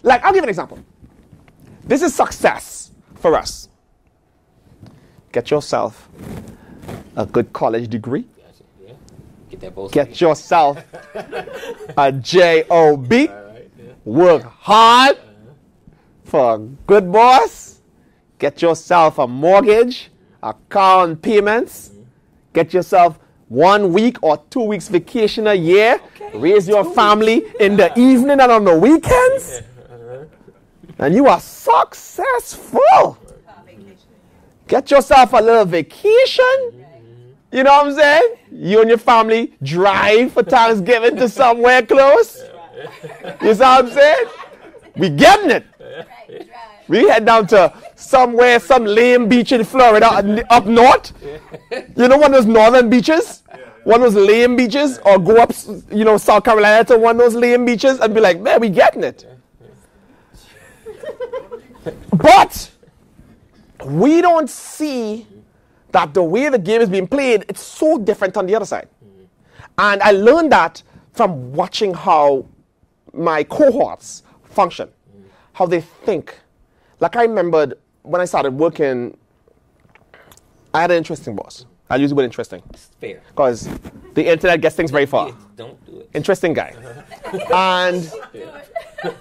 Like, I'll give you an example. This is success for us. Get yourself a good college degree. Yeah. Get that both. Get yourself a job. Right, yeah. Work hard for a good boss. Get yourself a mortgage, a car and payments. Get yourself 1 week or 2 weeks vacation a year. Okay. Raise your family in the evening and on the weekends. And you are successful. Get yourself a little vacation. You know what I'm saying? You and your family drive for Thanksgiving to somewhere close. You see what I'm saying? We getting it. We head down to somewhere, some lame beach in Florida up north. You know, one of those northern beaches? One of those lame beaches? Or go up, you know, South Carolina to one of those lame beaches and be like, man, we getting it. But we don't see that the way the game is being played, it's so different on the other side. And I learned that from watching how my cohorts function, how they think. Like I remembered when I started working, I had an interesting boss. I use the word interesting. It's fair. Because the internet gets things very far. Don't do it. Interesting guy. And,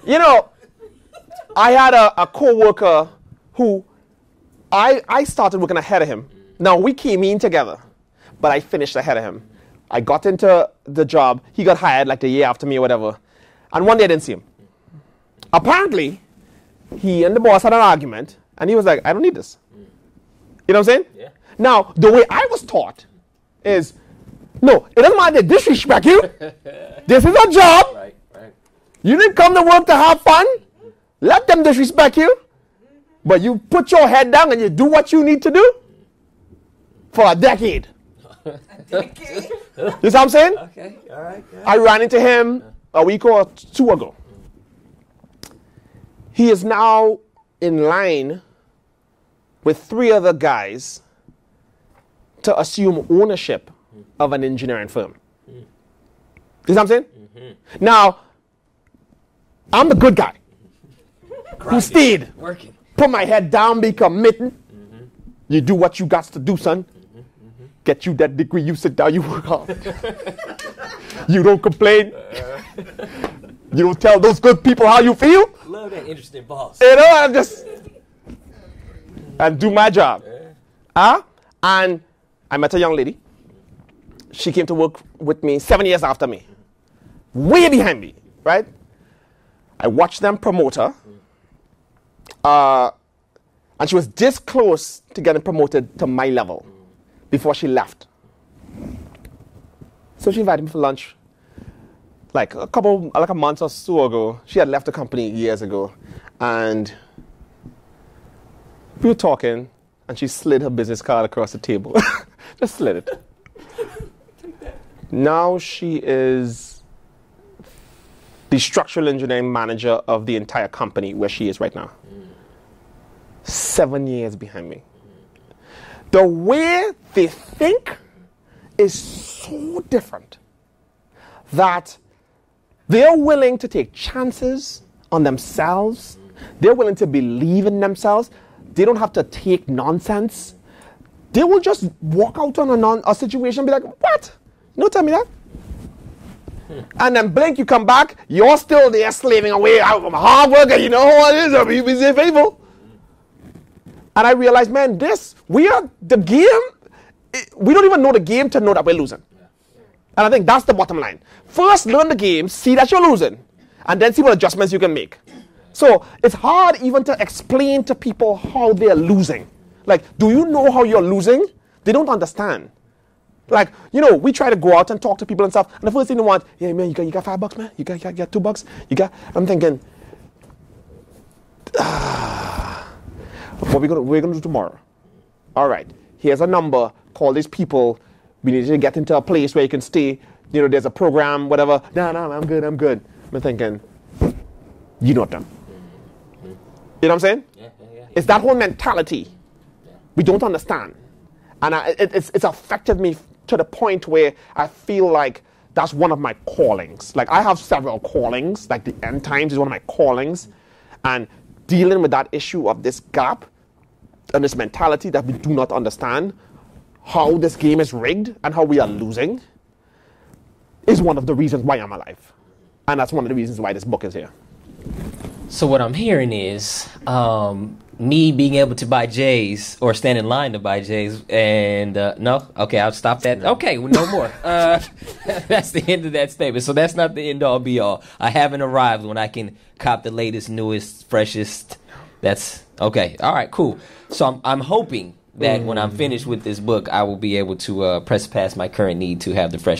you know, I had a co-worker who I started working ahead of him. Now, we came in together, but I finished ahead of him. I got into the job. He got hired like the year after me or whatever. And one day I didn't see him. Apparently, he and the boss had an argument, and he was like, I don't need this. You know what I'm saying? Yeah. Now, the way I was taught is, no, it doesn't matter if they disrespect you. This is a job. Right, right. You didn't come to work to have fun. Let them disrespect you. But you put your head down and you do what you need to do for a decade. You see what I'm saying? Okay, all right. I ran into him a week or two ago. He is now in line with 3 other guys to assume ownership of an engineering firm. You see what I'm saying? Now, I'm the good guy who stayed. Working. Put my head down, be committed. You do what you got to do, son. Get you that degree, you sit down, you work hard. You don't complain. You don't tell those good people how you feel. Love that interesting boss. You know, I'm just and do my job. And I met a young lady. She came to work with me 7 years after me. Way behind me, right? I watched them promote her. And she was this close to getting promoted to my level before she left. So she invited me for lunch. Like a month or so ago. She had left the company years ago. And we were talking, and she slid her business card across the table. Just slid it. Now she is the structural engineering manager of the entire company where she is right now. 7 years behind me. The way they think is so different that they're willing to take chances on themselves. They're willing to believe in themselves. They don't have to take nonsense. They will just walk out on a situation and be like, what? You don't tell me that. And then blink, you come back, you're still there slaving away. I'm a hard worker, you know what it is, I'll be busy and faithful. And I realized, man, the game, we don't even know the game to know that we're losing. And I think that's the bottom line. First, learn the game, see that you're losing, and then see what adjustments you can make. So it's hard even to explain to people how they're losing. Like, do you know how you're losing? They don't understand. Like, you know, we try to go out and talk to people and stuff, and the first thing they want, yeah, man, you got $5, man? You got $2? I'm thinking, what we're gonna do tomorrow? All right, here's a number. Call these people. We need you to get into a place where you can stay. You know, there's a program, whatever. No, I'm good. I'm thinking, you know them. You know what I'm saying? Yeah. It's that whole mentality we don't understand. And it's affected me to the point where I feel like that's one of my callings. Like, I have several callings. Like, the end times is one of my callings. And dealing with that issue of this gap and this mentality that we do not understand how this game is rigged and how we are losing is one of the reasons why I'm alive. And that's one of the reasons why this book is here. So what I'm hearing is me being able to buy J's or stand in line to buy J's and no? Okay, I'll stop that. Okay, well, no more. That's the end of that statement. So that's not the end all be all. I haven't arrived when I can cop the latest, newest, freshest. That's okay. All right, cool. So I'm hoping that when I'm finished with this book, I will be able to press past my current need to have the fresh